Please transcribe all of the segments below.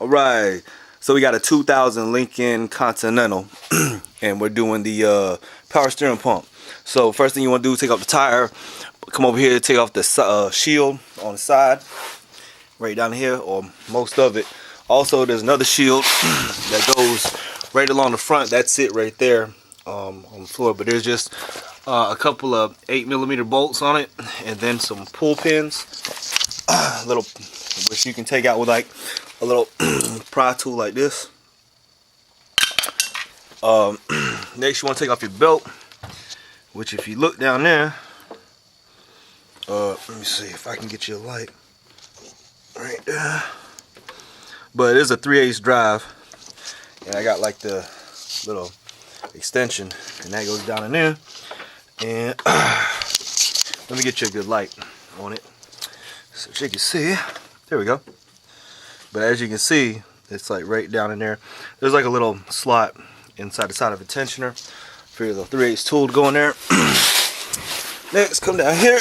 Alright, so we got a 2000 Lincoln Continental and we're doing the power steering pump. So first thing you want to do is take off the tire, come over here, take off the shield on the side, right down here, or most of it. Also there's another shield that goes right along the front. That's it right there on the floor, but there's just a couple of 8mm bolts on it, and then some pull pins, little, which you can take out with like a little pry tool like this. Next you want to take off your belt, which if you look down there, let me see if I can get you a light right there, but it is a 3/8 drive, and I got like the little extension, and that goes down in there. And let me get you a good light on it so you can see. There we go. But as you can see, it's like right down in there. There's like a little slot inside the side of a tensioner for your little 3/8 tool to go in there. Next, come down here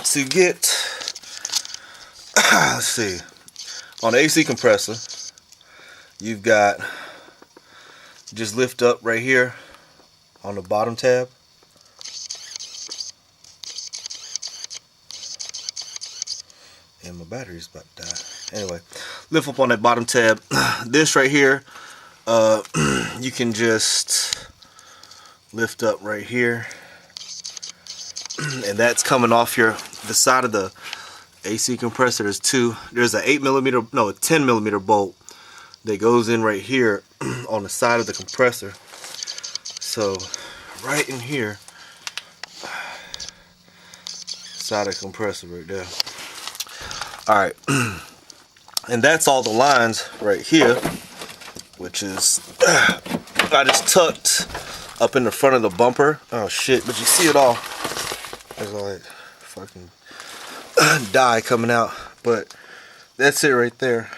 to get, let's see, on the AC compressor, you've got, just lift up right here on the bottom tab. And my battery's about to die. Anyway, lift up on that bottom tab. This right here, you can just lift up right here, and that's coming off the side of the AC compressor. There's a 10mm bolt that goes in right here on the side of the compressor. So right in here, side of the compressor right there. Alright, and that's all the lines right here, which is, I just tucked up in the front of the bumper. Oh shit, but you see it all. There's like fucking dye coming out, but that's it right there.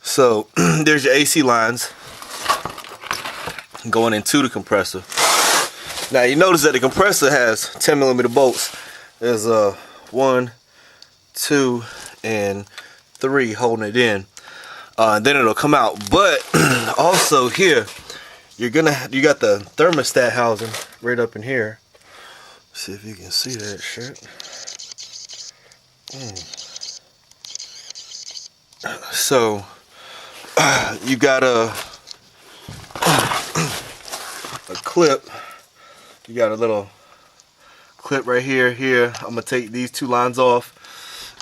So there's your AC lines going into the compressor. Now you notice that the compressor has 10mm bolts. There's 1, 2, and 3 holding it in. Then it'll come out. But also here, you got the thermostat housing right up in here. See if you can see that shit. So you got a clip. You got a little clip right here. I'm gonna take these 2 lines off,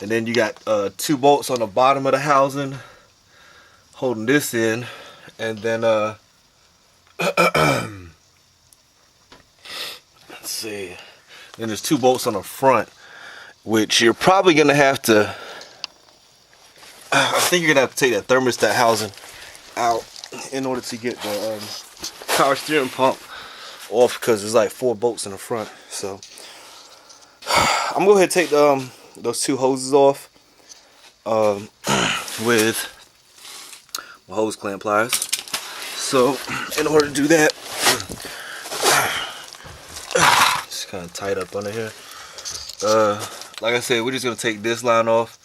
and then you got 2 bolts on the bottom of the housing holding this in, and then let's see, then there's 2 bolts on the front, which you're probably gonna have to, I think you're gonna have to take that thermostat housing out in order to get the power steering pump off, because there's like 4 bolts in the front. So I'm gonna go ahead and take those 2 hoses off with my hose clamp pliers. So in order to do that, just kind of tight up under here. Like I said, we're just gonna take this line off,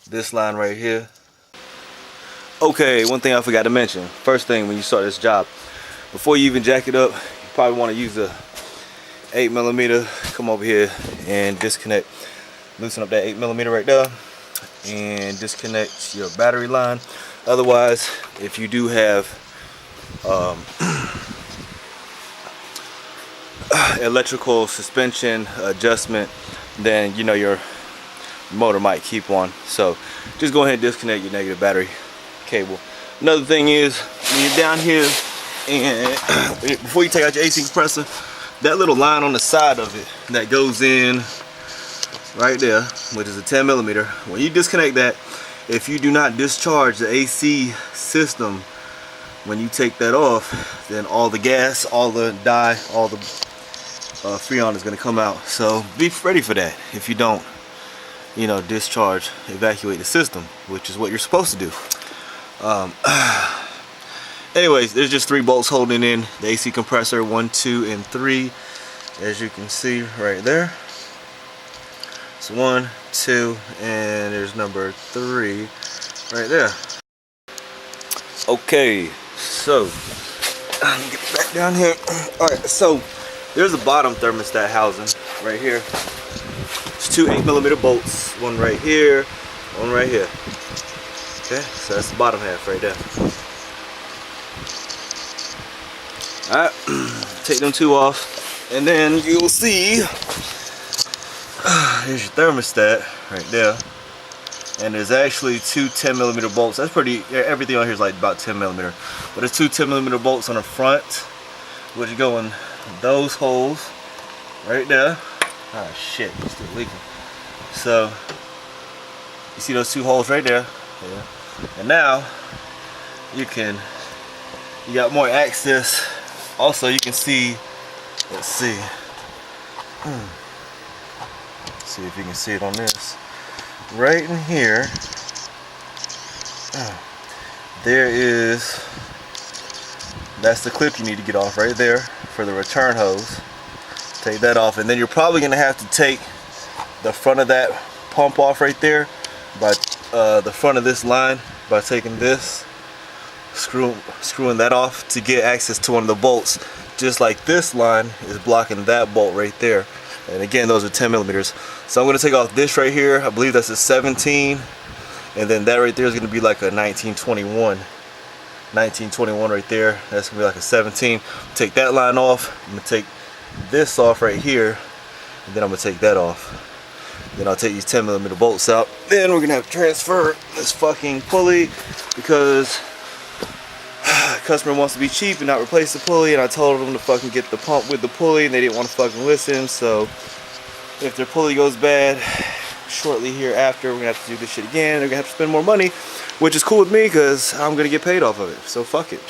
this line right here. Okay, one thing I forgot to mention. First thing when you start this job, before you even jack it up, you probably want to use the 8mm. Come over here and disconnect, loosen up that 8mm right there, and disconnect your battery line. Otherwise, if you do have electrical suspension adjustment, then you know your motor might keep on. So just go ahead and disconnect your negative battery cable. Another thing is, when you're down here and before you take out your AC compressor, that little line on the side of it that goes in right there, which is a 10mm, when you disconnect that, if you do not discharge the AC system when you take that off, then all the gas, all the dye, all the freon is going to come out. So be ready for that if you don't, you know, discharge, evacuate the system, which is what you're supposed to do. Anyways, there's just 3 bolts holding in the AC compressor, 1, 2, and 3, as you can see right there. It's 1, 2, and there's number 3 right there. Okay, so let me get back down here. Alright, so there's a bottom thermostat housing right here. It's 2 8mm bolts, one right here, one right here. Okay, so that's the bottom half right there. Alright, take them 2 off, and then you'll see here's your thermostat right there. And there's actually 2 10mm bolts. That's pretty, everything on here is like about 10mm. But there's 2 10mm bolts on the front, which go in those holes right there. Ah shit, it's still leaking. So, you see those 2 holes right there? Yeah. And now, you got more access. Also, you can see, let's see. See if you can see it on this. Right in here, that's the clip you need to get off right there for the return hose. Take that off, and then you're probably gonna have to take the front of that pump off right there by the front of this line by taking this, screwing that off to get access to one of the bolts. Just like this line is blocking that bolt right there. And again, those are 10mm. So I'm going to take off this right here. I believe that's a 17. And then that right there is going to be like a 1921. 1921 right there. That's going to be like a 17. Take that line off. I'm going to take this off right here. And then I'm going to take that off. Then I'll take these 10mm bolts out. Then we're going to have to transfer this fucking pulley because the customer wants to be cheap and not replace the pulley, and I told them to fucking get the pump with the pulley, and they didn't want to fucking listen. So if their pulley goes bad shortly hereafter, we're gonna have to do this shit again. They're gonna have to spend more money, which is cool with me because I'm gonna get paid off of it, so fuck it.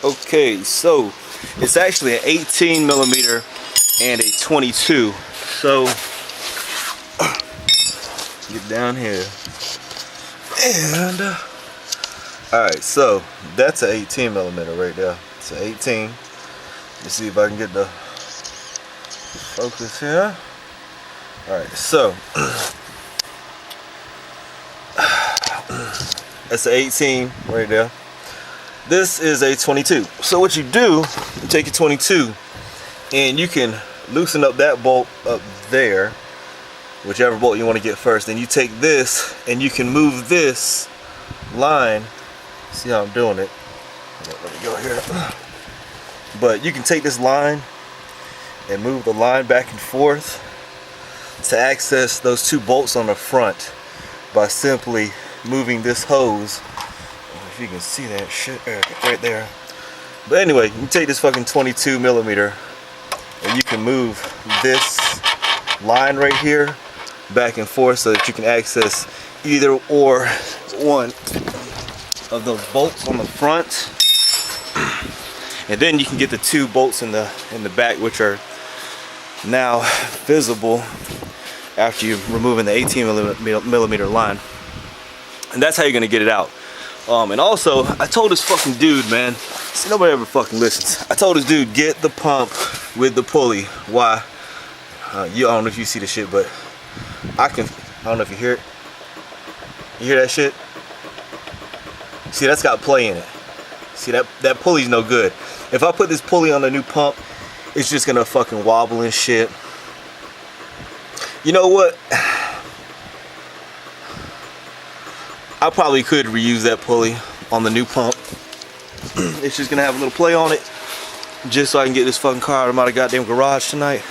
Okay, so it's actually an 18mm and a 22. So get down here and alright, so that's an 18mm right there. It's an 18. Let's see if I can get the focus here. Alright, so that's an 18 right there. This is a 22. So what you do, you take your 22 and you can loosen up that bolt up there, whichever bolt you want to get first. Then you take this and you can move this line. See how I'm doing it? Let me go here. But you can take this line and move the line back and forth to access those 2 bolts on the front by simply moving this hose. If you can see that shit right there. But anyway, you take this fucking 22mm and you can move this line right here back and forth so that you can access either or one of those bolts on the front, and then you can get the 2 bolts in the back, which are now visible after you removing the 18mm line, and that's how you're gonna get it out. And also, I told this fucking dude, man, see, nobody ever fucking listens. I told this dude, get the pump with the pulley. Why? I don't know if you see the shit, but I don't know if you hear it. You hear that shit? See, that's got play in it. See, that pulley's no good. If I put this pulley on the new pump, it's just gonna fucking wobble and shit. You know what? I probably could reuse that pulley on the new pump. It's just gonna have a little play on it, just so I can get this fucking car out of my goddamn garage tonight.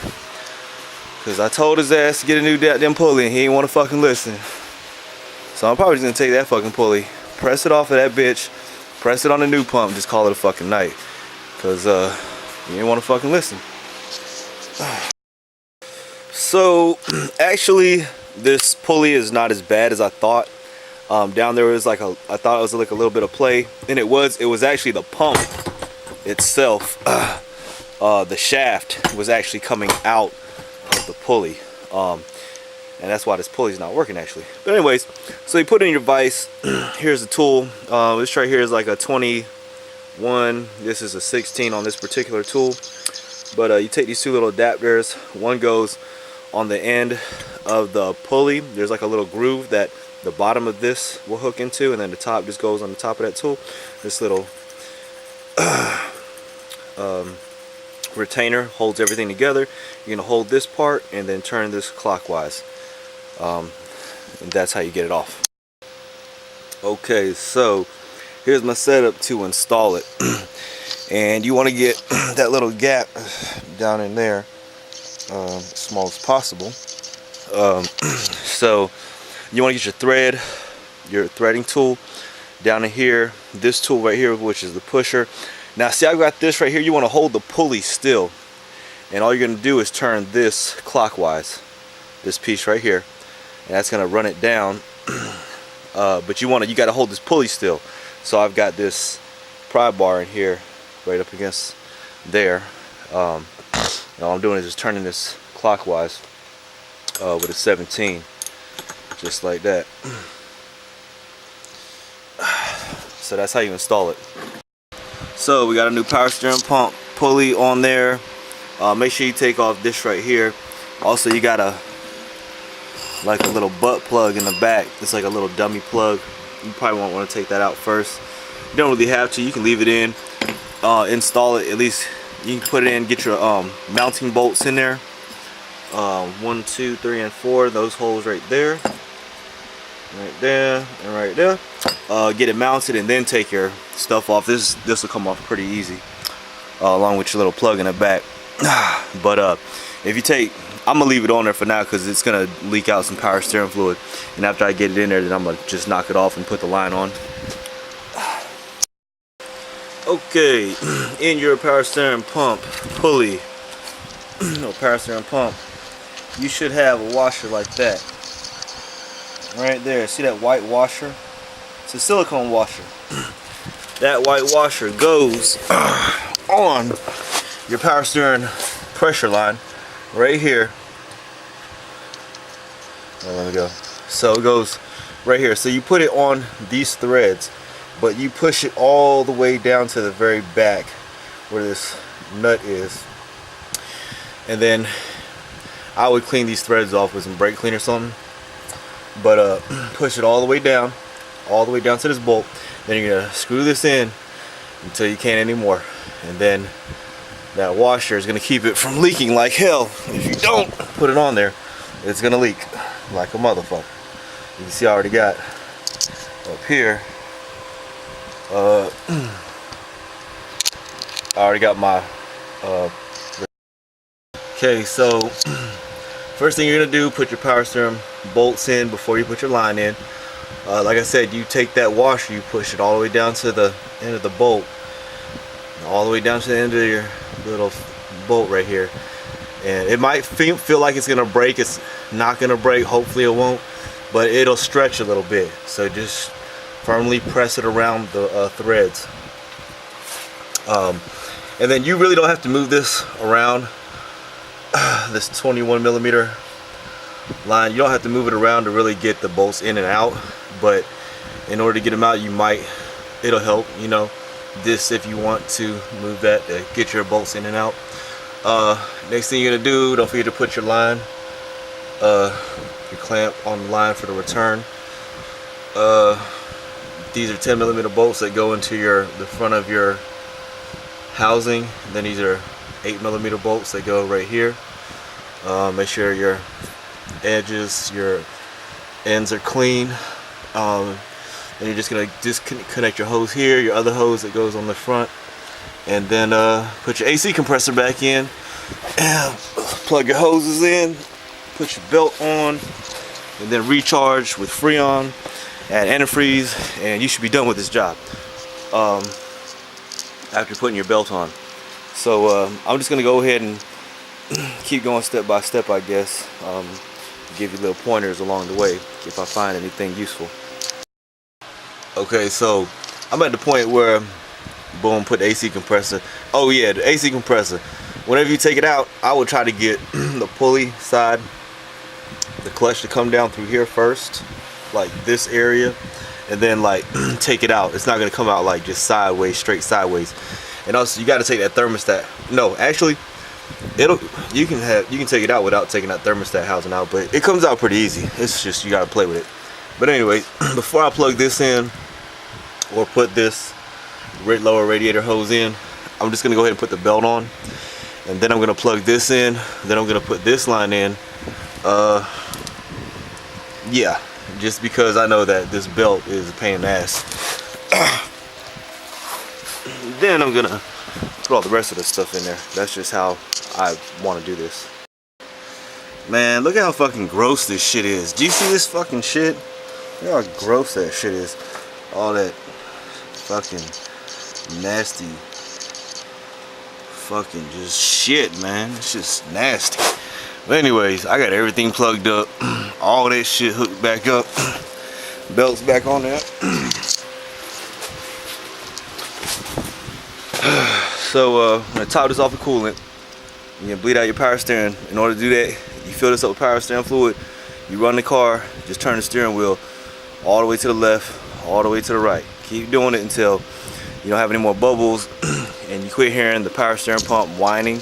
Cause I told his ass to get a new goddamn pulley and he ain't wanna fucking listen. So I'm probably just gonna take that fucking pulley, press it off of that bitch, press it on the new pump, and just call it a fucking night. Cause you ain't wanna fucking listen. So actually this pulley is not as bad as I thought. Down there was like I thought it was like a little bit of play, and it was actually the pump itself. The shaft was actually coming out of the pulley, and that's why this pulley's not working actually. But anyways, so you put in your vise. Here's the tool. This right here is like a 21. This is a 16 on this particular tool. But you take these 2 little adapters. One goes on the end of the pulley, there's like a little groove that the bottom of this will hook into, and then the top just goes on the top of that tool. This little retainer holds everything together. You're gonna hold this part and then turn this clockwise, and that's how you get it off. Okay, so here's my setup to install it. And you want to get that little gap down in there as small as possible. So you want to get your threading tool down in here, this tool right here, which is the pusher. Now see, I've got this right here. You want to hold the pulley still, and all you're going to do is turn this clockwise, this piece right here, and that's going to run it down. But you got to hold this pulley still. So I've got this pry bar in here right up against there, and all I'm doing is just turning this clockwise with a 17, just like that. So that's how you install it. So we got a new power steering pump pulley on there. Make sure you take off this right here. Also, you got a little butt plug in the back. It's like a little dummy plug. You probably won't want to take that out first. You don't really have to. You can leave it in. Install it. At least you can put it in. Get your mounting bolts in there. 1, 2, 3, and 4. Those holes right there, right there, and right there. Get it mounted and then take your stuff off. This will come off pretty easy, along with your little plug in the back. But if you take, I'm gonna leave it on there for now because it's gonna leak out some power steering fluid, and after I get it in there, then I'm gonna just knock it off and put the line on. Okay, in your power steering pump pulley, no, power steering pump, you should have a washer like that right there. See that white washer? It's a silicone washer. That white washer goes on your power steering pressure line right here. Oh, let me go. So it goes right here. So you put it on these threads, but you push it all the way down to the very back where this nut is, and then I would clean these threads off with some brake cleaner or something, but push it all the way down to this bolt. Then you're gonna screw this in until you can't anymore, and then that washer is gonna keep it from leaking like hell. If you don't put it on there, it's gonna leak like a motherfucker. You can see I already got up here. I already got my okay, so first thing you're gonna do, put your power steering bolts in before you put your line in. Like I said, you take that washer, you push it all the way down to the end of the bolt, all the way down to the end of your little bolt right here, and it might feel like it's gonna break. It's not gonna break, hopefully it won't, but it'll stretch a little bit, so just firmly press it around the threads. And then you really don't have to move this around, this 21mm line. You don't have to move it around to really get the bolts in and out, but in order to get them out, it'll help, you know, this if you want to move that to get your bolts in and out. Next thing you're gonna do, don't forget to put your line, your clamp on the line for the return. These are 10mm bolts that go into the front of your housing. Then these are 8mm bolts that go right here. Make sure your edges, your ends are clean. And you're just gonna disconnect your hose here, your other hose that goes on the front, and then put your AC compressor back in, and plug your hoses in, put your belt on, and then recharge with Freon, add antifreeze, and you should be done with this job after putting your belt on. So I'm just gonna go ahead and keep going step by step, I guess. Give you little pointers along the way if I find anything useful. Okay, so I'm at the point where, boom, put the AC compressor. Oh yeah, the AC compressor. Whenever you take it out, I would try to get the pulley side, the clutch to come down through here first, like this area, and then like take it out. It's not gonna come out like just sideways, straight sideways. And also you gotta take that thermostat. No, actually, you can take it out without taking that thermostat housing out, but it comes out pretty easy. It's just you gotta play with it. But anyway, before I plug this in or put this lower radiator hose in, I'm just gonna go ahead and put the belt on, and then I'm gonna plug this in. Then I'm gonna put this line in. Yeah, just because I know that this belt is a pain in the ass. Then I'm gonna put all the rest of the stuff in there. That's just how I want to do this. Man, look at how fucking gross this shit is. Do you see this fucking shit? Look how gross that shit is. All that fucking nasty fucking just shit, man. It's just nasty. But anyways, I got everything plugged up. All that shit hooked back up. Belts back on there. So I'm gonna top this off with coolant. You're gonna bleed out your power steering. In order to do that, you fill this up with power steering fluid. You run the car, just turn the steering wheel all the way to the left, all the way to the right. Keep doing it until you don't have any more bubbles and you quit hearing the power steering pump whining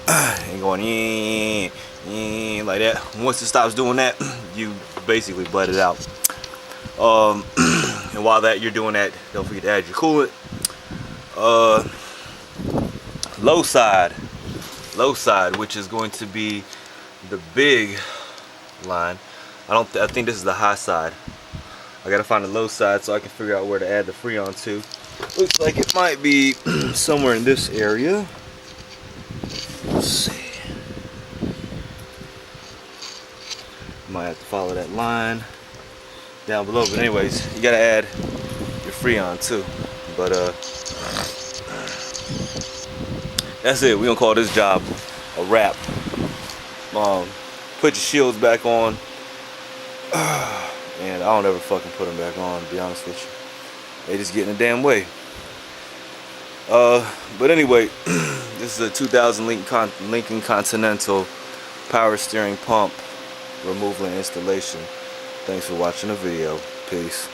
and going like that. Once it stops doing that, you basically bled it out. And while you're doing that, don't forget to add your coolant. Low side, which is going to be the big line. I think this is the high side. I gotta find the low side so I can figure out where to add the Freon to. Looks like it might be somewhere in this area. Let's see. Might have to follow that line down below, but anyways, you gotta add your Freon too. But that's it. We're gonna call this job a wrap. Put your shields back on. And I don't ever fucking put them back on, to be honest with you. They just get in the damn way. But anyway, this is a 2000 Lincoln Continental power steering pump removal and installation. Thanks for watching the video. Peace.